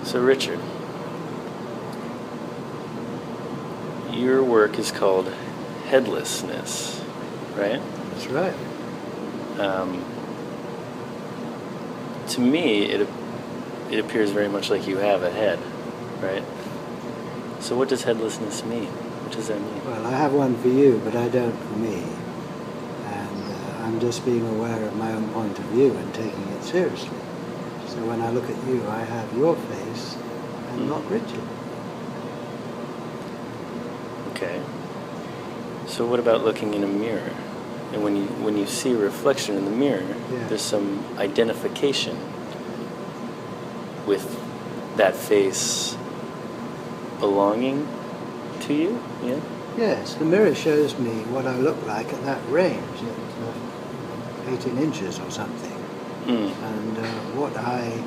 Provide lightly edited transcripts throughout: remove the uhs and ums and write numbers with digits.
So Richard, your work is called Headless Ness, right? That's right. To me, it appears very much like you have a head, right? So what does headlessness mean? What does that mean? Well, I have one for you, but I don't for me. And I'm just being aware of my own point of view and taking it seriously. So when I look at you, I have your face and not Richard. Okay. So what about looking in a mirror? And when you see a reflection in the mirror, there's some identification with that face belonging to you, yeah? Yes, the mirror shows me what I look like at that range, at 18 inches or something. And what I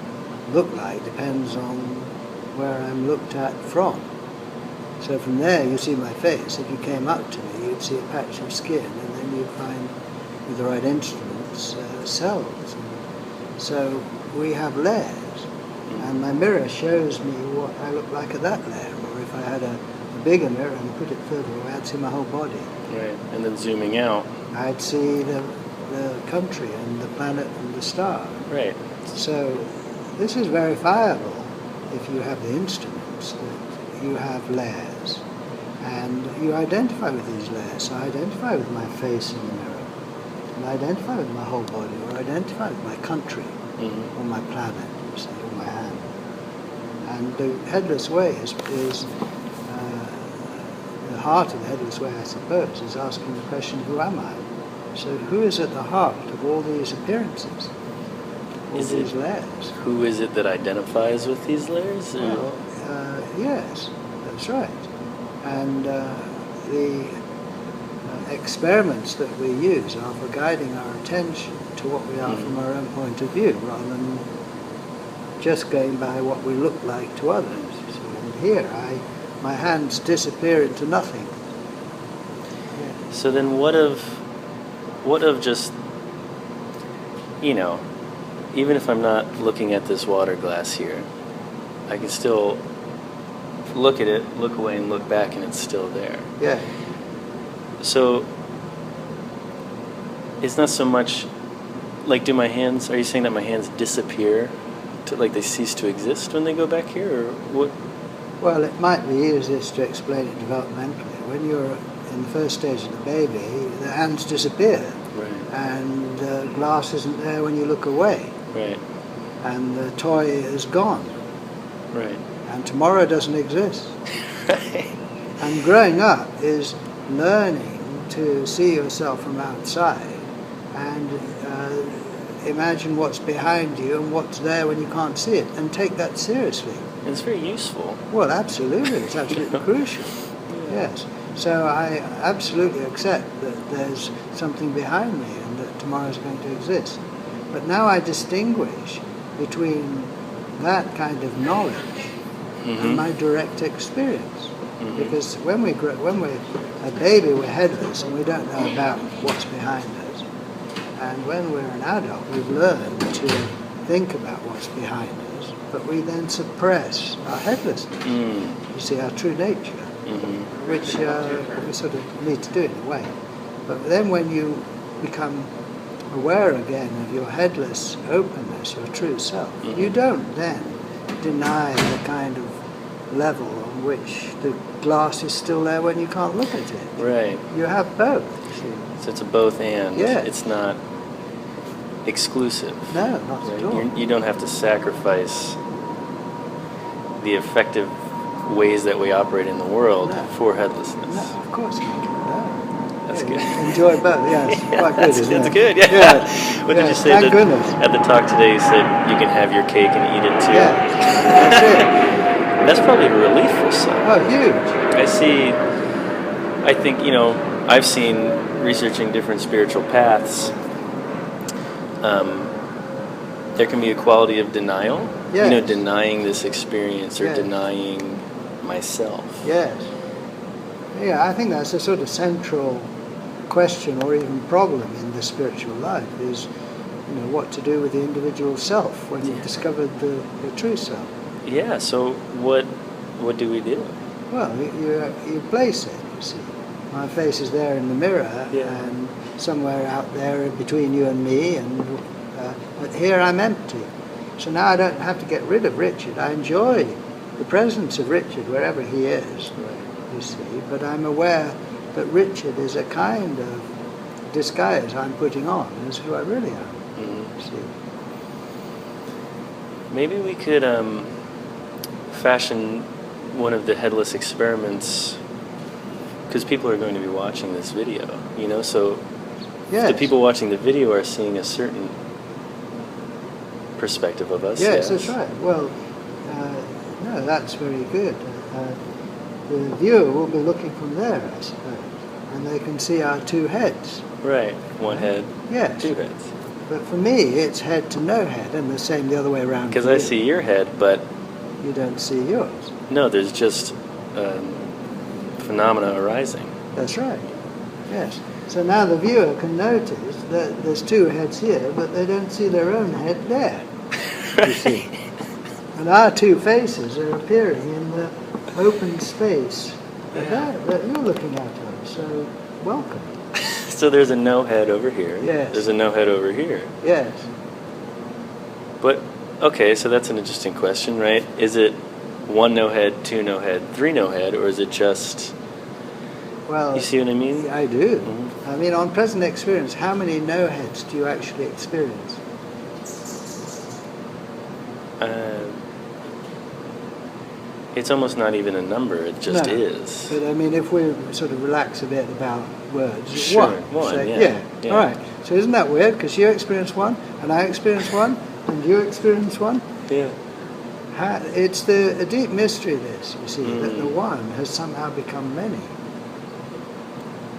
look like depends on where I'm looked at from. So from there you see my face. If you came up to me, you'd see a patch of skin, and then you'd find, with the right instruments, cells. And so we have layers. And my mirror shows me what I look like at that layer. Or if I had a bigger mirror and put it further away, I'd see my whole body. Right, and then zooming out, I'd see the country and the planet and the star. Right. So this is verifiable if you have the instruments, that you have layers. And you identify with these layers. So I identify with my face in the mirror. And I identify with my whole body, or identify with my country, or my planet, say, or my hand. And the Headless Way is the heart of the Headless Way, I suppose, is asking the question, who am I? So who is at the heart of all these appearances, all these layers? Who is it that identifies with these layers? Well, yes, that's right. And the experiments that we use are for guiding our attention to what we are from our own point of view, rather than just going by what we look like to others. So, and here, my hands disappear into nothing. Yeah. So then what of just, even if I'm not looking at this water glass here, I can still look at it, look away, and look back, and it's still there. Yeah. So it's not so much like, are you saying that my hands disappear, like they cease to exist when they go back here, or what? Well, it might be easiest to explain it developmentally. When you're in the first stage of the baby, the hands disappear. Right. And the glass isn't there when you look away. Right. And the toy is gone. Right. And tomorrow doesn't exist. Right. And growing up is learning to see yourself from outside and imagine what's behind you and what's there when you can't see it, and take that seriously. It's very useful. Well, absolutely. It's absolutely crucial. Yes. So I absolutely accept that there's something behind me and that tomorrow's going to exist. But now I distinguish between that kind of knowledge and my direct experience. Because when we're a baby, we're headless and we don't know about what's behind us. And when we're an adult, we've learned to think about what's behind us, but we then suppress our headlessness. You see, our true nature. Which we sort of need to do in a way. But then when you become aware again of your headless openness, your true self, you don't then deny the kind of level on which the glass is still there when you can't look at it. Right. You have both. So it's a both and. Yeah. It's not exclusive. No, not at all. You don't have to sacrifice the effective ways that we operate in the world for headlessness. No, of course not. No. That's good. Enjoy both. Yeah, it's quite good, isn't it? It's good. Yeah. What did you say? Thank goodness. At the talk today, you said you can have your cake and eat it too. Yeah, that's it. That's probably a relief for some. Oh, huge. I think, I've seen, researching different spiritual paths, there can be a quality of denial. Yes. Denying this experience or denying myself. Yes. Yeah, I think that's a sort of central question or even problem in the spiritual life is, what to do with the individual self when you've discovered the true self. Yeah, so what do we do? Well, you place it, you see. My face is there in the mirror, and somewhere out there between you and me, but here I'm empty. So now I don't have to get rid of Richard. I enjoy the presence of Richard wherever he is, you see, but I'm aware that Richard is a kind of disguise I'm putting on as who I really am, you see. Maybe we could fashion one of the headless experiments, because people are going to be watching this video, so the people watching the video are seeing a certain perspective of us. Yes, that's right. Well, no, that's very good. The viewer will be looking from there, I suppose, and they can see our two heads. Right, one head, two heads. But for me, it's head to no head, and the same the other way around. Because I see your head, but you don't see yours. No, there's just phenomena arising. That's right. Yes. So now the viewer can notice that there's two heads here, but they don't see their own head there. You see. And our two faces are appearing in the open space that you're looking at us. So welcome. So there's a no head over here. Yes. There's a no head over here. Yes. But, okay, so that's an interesting question, right? Is it one no head, two no head, three no head, or is it just... Well, you see what I mean? I do. Mm-hmm. I mean, on present experience, how many no heads do you actually experience? It's almost not even a number, it just is. But I mean, if we sort of relax a bit about words, sure, one, so, yeah. All right. So isn't that weird? Because you experience one, and I experience one, and you experience one. Yeah. It's a deep mystery, this, you see, that the one has somehow become many.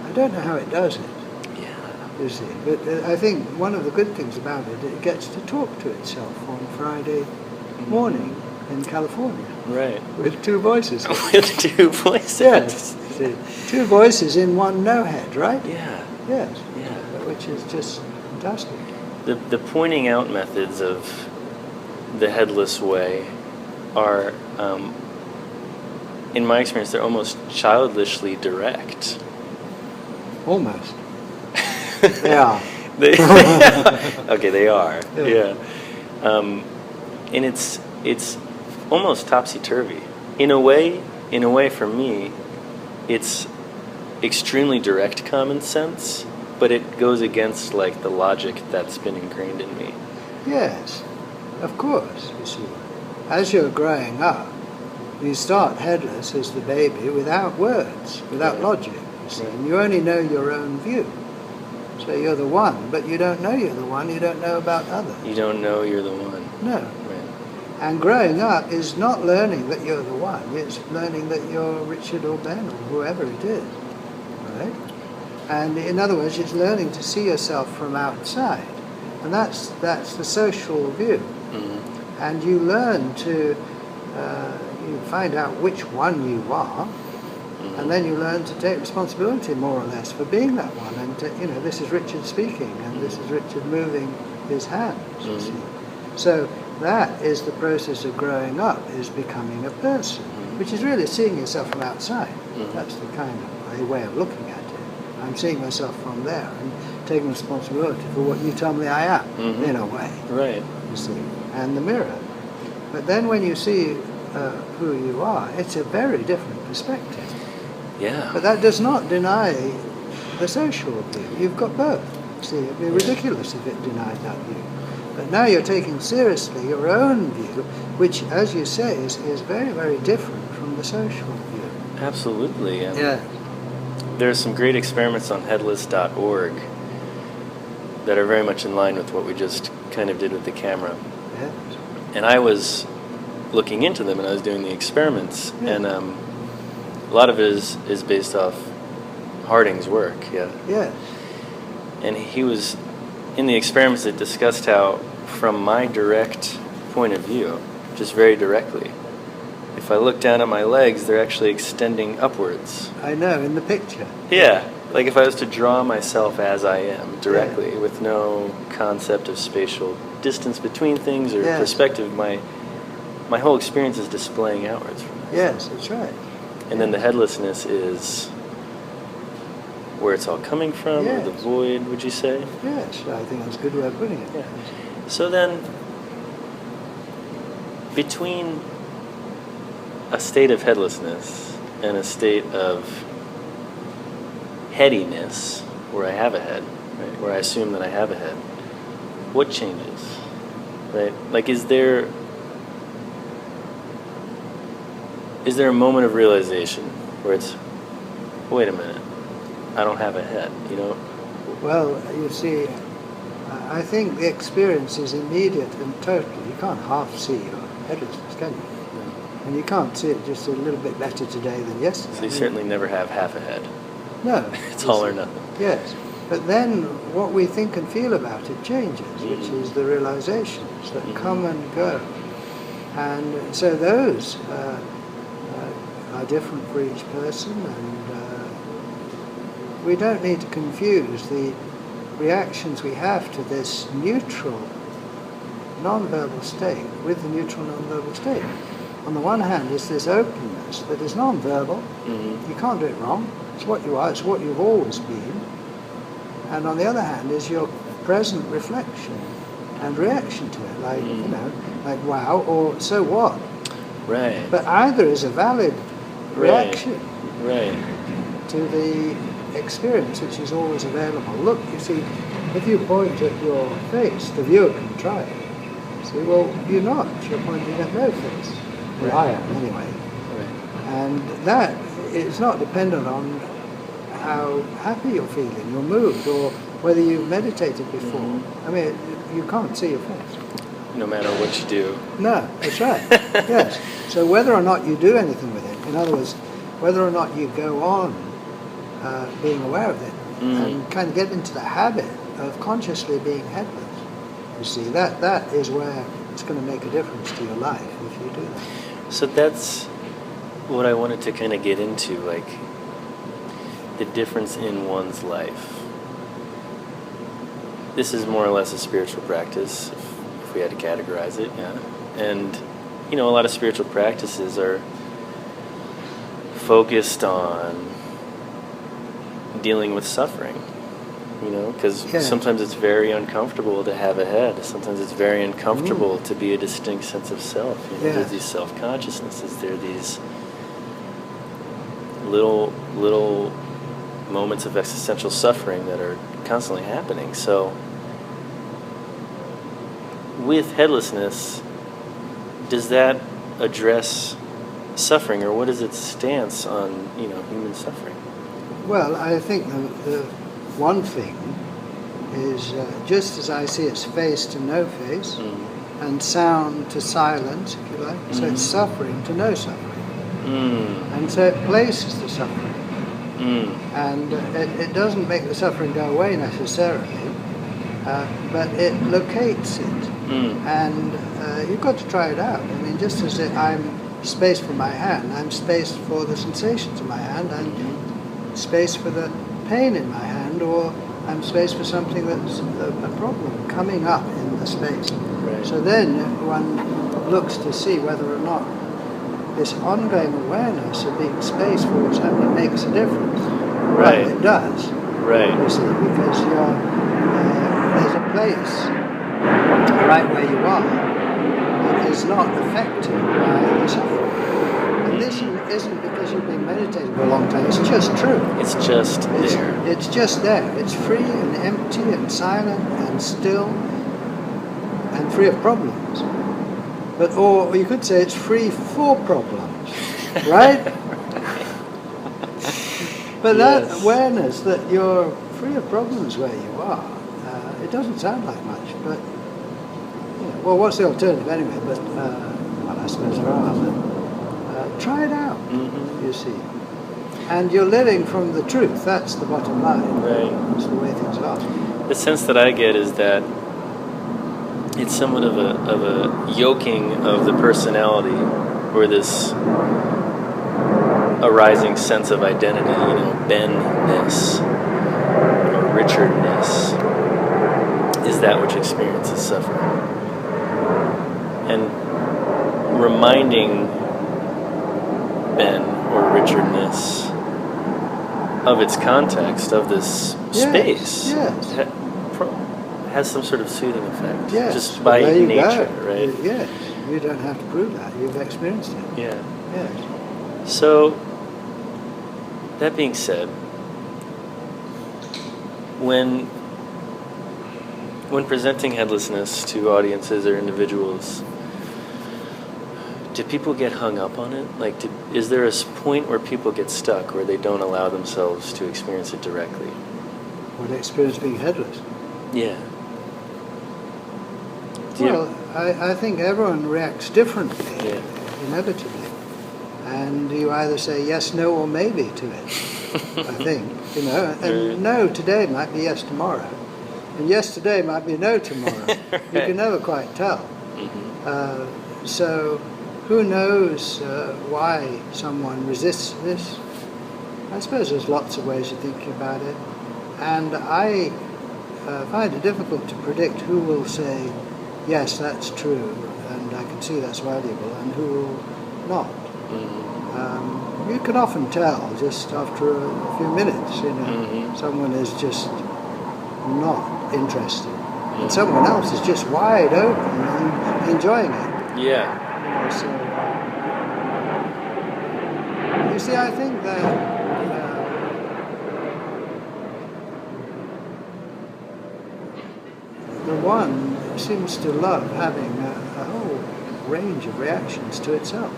I don't know how it does it. Yeah. You see, but I think one of the good things about it, it gets to talk to itself on Friday morning in California. Right. With two voices. With two voices. Yes. See, two voices in one no head, right? Yeah. Yes. Yeah. Which is just fantastic. The pointing out methods of the headless way are, in my experience, they're almost childishly direct. Almost. They are. Okay, they are. Yeah. And it's almost topsy-turvy. In a way, for me, it's extremely direct common sense, but it goes against like the logic that's been ingrained in me. Yes, of course. You see, as you're growing up, you start headless as the baby without words, without logic. You see, and you only know your own view. So you're the one, but you don't know you're the one. You don't know about others. You don't know you're the one. No. And growing up is not learning that you're the one, it's learning that you're Richard or Ben or whoever it is, right? And in other words, it's learning to see yourself from outside. And that's the social view. Mm-hmm. And you learn to, you find out which one you are, mm-hmm. and then you learn to take responsibility more or less for being that one. And, this is Richard speaking, and this is Richard moving his hands, mm-hmm. you see. So that is the process of growing up, is becoming a person, mm-hmm. which is really seeing yourself from outside. Mm-hmm. That's the kind of a way of looking at it. I'm seeing myself from there and taking responsibility for what you tell me I am, mm-hmm. in a way. Right. You see, and the mirror. But then when you see who you are, it's a very different perspective. Yeah. But that does not deny the social view. You've got both. See, it'd be ridiculous if it denied that view. But now you're taking seriously your own view, which, as you say, is very, very different from the social view. Absolutely. Yeah. There's some great experiments on Headless.org that are very much in line with what we just kind of did with the camera. Yes. And I was looking into them, and I was doing the experiments, and a lot of it is based off Harding's work. Yeah. Yes. And he was in the experiments that discussed how, from my direct point of view, just very directly, if I look down at my legs, they're actually extending upwards. I know, in the picture. Yeah, like if I was to draw myself as I am, directly, with no concept of spatial distance between things or perspective, my my whole experience is displaying outwards from this. Yes, that's right. And then the headlessness is where it's all coming from, or the void, would you say? Yes, I think that's a good way of putting it. Yeah. So then, between a state of headlessness and a state of headiness, where I have a head, right, where I assume that I have a head, what changes? Right? Like, is there a moment of realization where it's, wait a minute, I don't have a head, you know? Well, you see, I think the experience is immediate and total. You can't half see your headlessness, can you? No. And you can't see it just a little bit better today than yesterday. So you certainly never have half a head. No. It's all or nothing. Yes. But then what we think and feel about it changes, which is the realizations that come and go. And so those are different for each person, and we don't need to confuse the reactions we have to this neutral, non-verbal state with the neutral, non-verbal state. On the one hand is this openness that is non-verbal. You can't do it wrong. It's what you are. It's what you've always been. And on the other hand is your present reflection and reaction to it, like, you know, like wow, or so what. Right. But either is a valid reaction to the experience which is always available. Look, you see, if you point at your face, the viewer can try it. See, well, you're not. You're pointing at no face. Well, I am, anyway. And that is not dependent on how happy you're feeling, your mood, or whether you've meditated before. I mean, you can't see your face. No matter what you do. No, that's right. Yes. So whether or not you do anything with it, in other words, whether or not you go on being aware of it and kind of get into the habit of consciously being headless, you see, that is where it's going to make a difference to your life if you do that. So that's what I wanted to kind of get into, like the difference in one's life. This is more or less a spiritual practice, if we had to categorize it, yeah. And, you know, a lot of spiritual practices are focused on dealing with suffering, you know, because sometimes it's very uncomfortable to have a head. Sometimes it's very uncomfortable to be a distinct sense of self. You know, there's these self-consciousnesses. There are these little moments of existential suffering that are constantly happening. So with headlessness, does that address suffering, or what is its stance on, you know, human suffering? Well, I think the one thing is just as I see it's face to no face and sound to silence, if you like, so it's suffering to no suffering. And so it places the suffering. And it doesn't make the suffering go away necessarily, but it locates it. And you've got to try it out. I mean, just as I'm space for my hand, I'm space for the sensations of my hand, I'm space for the pain in my hand, or I'm space for something that's a problem coming up in the space. Right. So then one looks to see whether or not this ongoing awareness of being space for what's happening makes a difference. Right. Well, it does. Right. You see, because there's a place right where you are that is not affected by the suffering. And this isn't because you've been meditating for a long time. It's just true. It's just there. It's just there. It's free and empty and silent and still and free of problems. But, or you could say it's free for problems, right? But that awareness that you're free of problems where you are, it doesn't sound like much, but, you know, well, what's the alternative anyway? But, well, I suppose there are, but try it out, you see. And you're living from the truth, that's the bottom line. Right. That's the way things are. The sense that I get is that it's somewhat of a yoking of the personality, or this arising sense of identity, you know, Ben-ness, or Richard-ness, is that which experiences suffering. And reminding Ben or Richard-ness of its context, of this space, has some sort of soothing effect. Yes. Just by nature, right? Yes. You don't have to prove that. You've experienced it. Yeah. Yes. So, that being said, when presenting headlessness to audiences or individuals, do people get hung up on it? Like, is there a point where people get stuck, where they don't allow themselves to experience it directly? Or they experience being headless? Yeah. Well, I think everyone reacts differently, inevitably. And you either say yes, no, or maybe to it, I think. And no today might be yes tomorrow. And yes today might be no tomorrow. Right. You can never quite tell. Mm-hmm. So who knows why someone resists this? I suppose there's lots of ways of thinking about it. And I find it difficult to predict who will say, yes, that's true, and I can see that's valuable, and who will not. Mm-hmm. You can often tell just after a few minutes, mm-hmm. someone is just not interested, mm-hmm. and someone else is just wide open and enjoying it. Yeah. So, you see, I think that the one seems to love having a whole range of reactions to itself.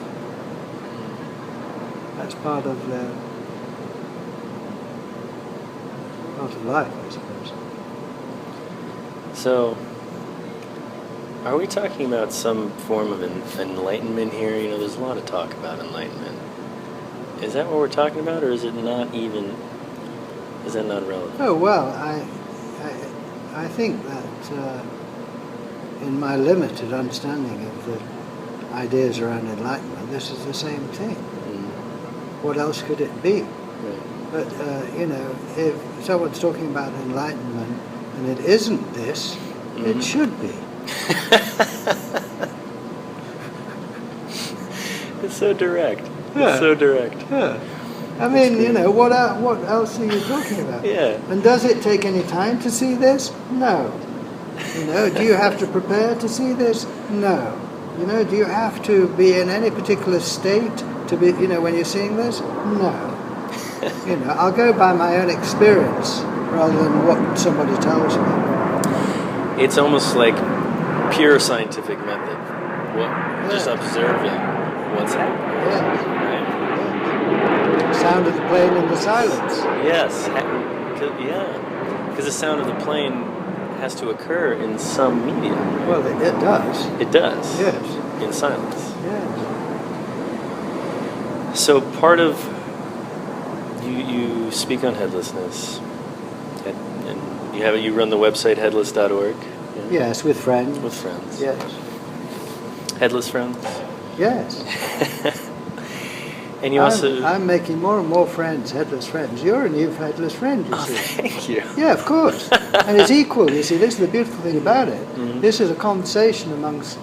That's part of life, I suppose. So, are we talking about some form of enlightenment here? There's a lot of talk about enlightenment. Is that what we're talking about, or is that not relevant? Oh, well, I think that in my limited understanding of the ideas around enlightenment, this is the same thing. Mm. What else could it be? Right. But, if someone's talking about enlightenment and it isn't this, mm-hmm. it should be. It's so direct. Yeah. It's so direct. Yeah. I mean, what else are you talking about? Yeah. And does it take any time to see this? No. Do you have to prepare to see this? No. Do you have to be in any particular state to be, when you're seeing this? No. I'll go by my own experience rather than what somebody tells me. It's almost like pure scientific method. Just observing what's happening. Yes. Sound of the plane in the silence. Yes, because the sound of the plane has to occur in some medium. Right? Well, it does. It does. Yes. In silence. Yes. So part of you speak on headlessness, and you run the website headless.org. Yeah? Yes, with friends. With friends. Yes. Headless friends. Yes. And I'm making more and more friends, headless friends. You're a new headless friend, you see. Thank you. Yeah, of course. And it's equal, you see. This is the beautiful thing about it. Mm-hmm. This is a conversation amongst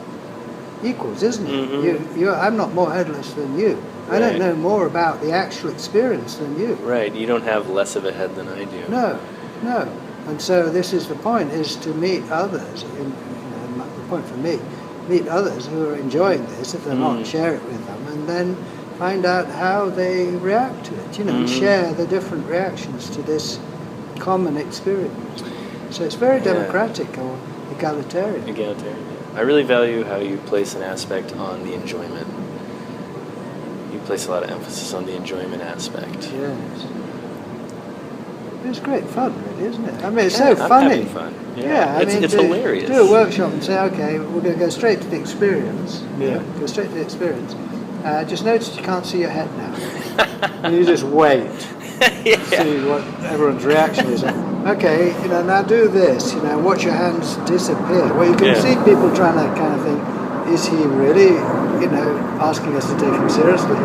equals, isn't it? Mm-hmm. I'm not more headless than you. Right. I don't know more about the actual experience than you. Right. You don't have less of a head than I do. No. And so this is the point, is to meet others. The point for me, meet others who are enjoying this, if they're not, share it with them, and then find out how they react to it, and share the different reactions to this common experience. So it's very democratic or egalitarian. Egalitarian. I really value how you place an aspect on the enjoyment. You place a lot of emphasis on the enjoyment aspect. Yes. It's great fun, really, isn't it? I mean, it's so funny. I'm having fun. Yeah, it's hilarious. Do a workshop and say, okay, we're going to go straight to the experience. Yeah. Go straight to the experience. Just notice you can't see your head now. And you just wait to see what everyone's reaction is. Okay, now do this, watch your hands disappear. Well, you can see people trying that kind of thing. Is he really, asking us to take him seriously?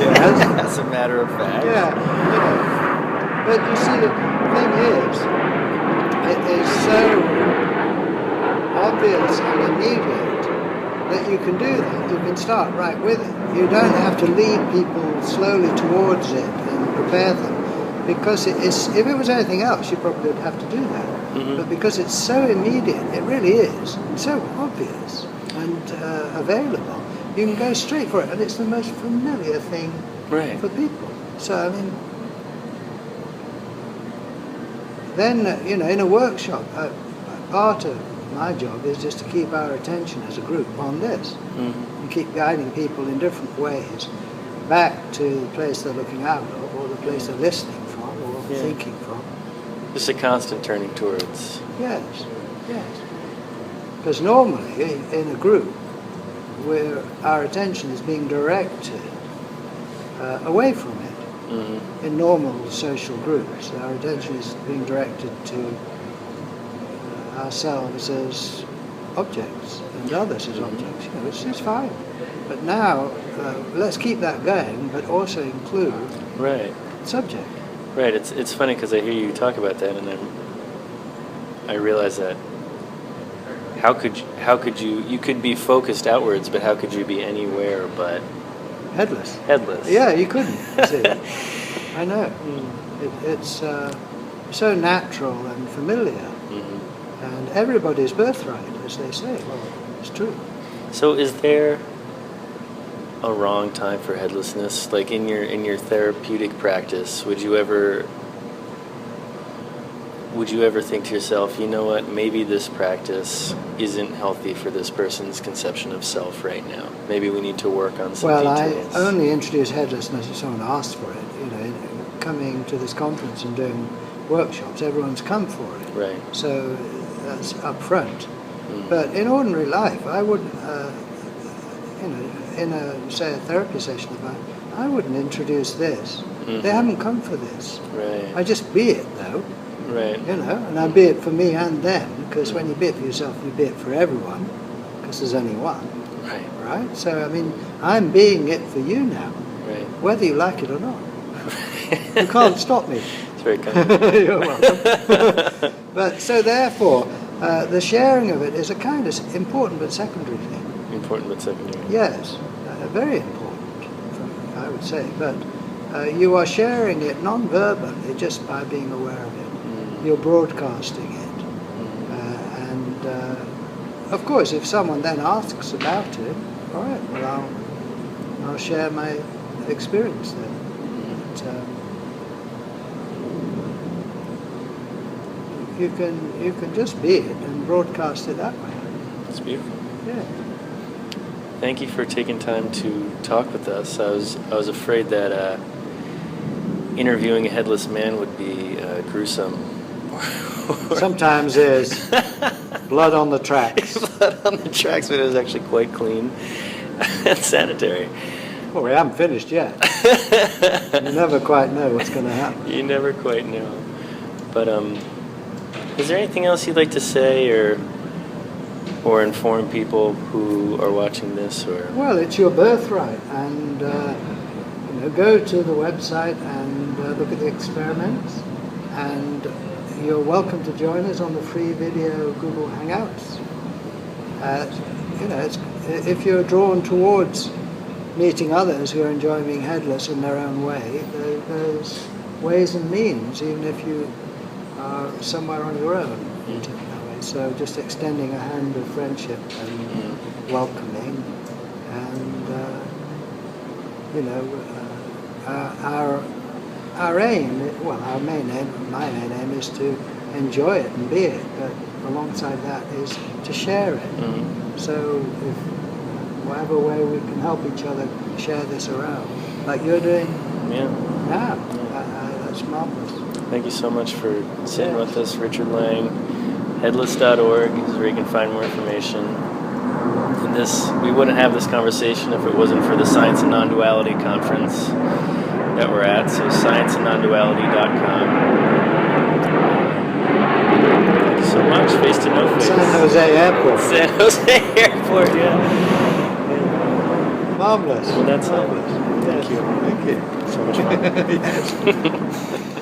Yes. As a matter of fact. Yeah, But you see, the thing is, it is so obvious and immediate that you can do that. You can start right with it. You don't have to lead people slowly towards it and prepare them. Because if it was anything else, you probably would have to do that. Mm-hmm. But because it's so immediate, it really is, so obvious and available, you can go straight for it. And it's the most familiar thing for people. So, I mean, then, in a workshop, part of my job is just to keep our attention as a group on this. Mm-hmm. And keep guiding people in different ways back to the place they're looking out of, or the place they're listening from, or thinking from. Just a constant turning towards. Yes. Because normally, in a group, where our attention is being directed away from it, Mm-hmm. in normal social groups, our attention is being directed to ourselves as objects and others as objects, which is fine. But now, let's keep that going, but also include subject. Right. It's funny because I hear you talk about that, and I realize that how could you could be focused outwards, but how could you be anywhere but headless? Yeah, you couldn't. See. I know. It's so natural and familiar. Mm-hmm. And everybody's birthright, as they say. Well, it's true. So is there a wrong time for headlessness? Like in your therapeutic practice, would you ever think to yourself, you know what, maybe this practice isn't healthy for this person's conception of self right now. Maybe we need to work on some details. I only introduce headlessness if someone asked for it. Coming to this conference and doing workshops, everyone's come for it. Right. So that's up front. But in ordinary life, I wouldn't, in a therapy session, I wouldn't introduce this. Mm-hmm. They haven't come for this. Right. I just be it, though. Right. And I be it for me and them, because when you be it for yourself, you be it for everyone, because there's only one. Right? So, I mean, I'm being it for you now, whether you like it or not. You can't stop me. It's very kind. You're welcome. But so therefore, the sharing of it is a kind of important but secondary thing. Important but secondary. Yes, very important, I would say. But you are sharing it non-verbally just by being aware of it. You're broadcasting it. And of course, if someone then asks about it, all right, well, I'll share my experience then. You can just be it and broadcast it that way. It's beautiful. Yeah. Thank you for taking time to talk with us. I was afraid that interviewing a headless man would be gruesome. Sometimes there's blood on the tracks. Blood on the tracks, but it was actually quite clean and sanitary. Well, we haven't finished yet. You never quite know what's going to happen. You never quite know. But is there anything else you'd like to say or inform people who are watching this? Or well, it's your birthright, and go to the website and look at the experiments, and you're welcome to join us on the free video Google Hangouts. If you're drawn towards meeting others who are enjoying being headless in their own way, there's ways and means, even if you are somewhere on your own. So just extending a hand of friendship and welcoming, and our aim, well, my main aim is to enjoy it and be it, but alongside that is to share it. So if whatever way we can help each other share this around, like you're doing now, that's marvelous. Thank you so much for sitting with us, Richard Lang. Headless.org is where you can find more information. And we wouldn't have this conversation if it wasn't for the Science and Non-Duality conference that we're at, so scienceandnonduality.com. Thank you so much. Face to No Face. San Jose Airport. San Jose Airport, yeah. Marvelous. Well, that's marvelous. Thank you. Thank you. So much fun. Yes.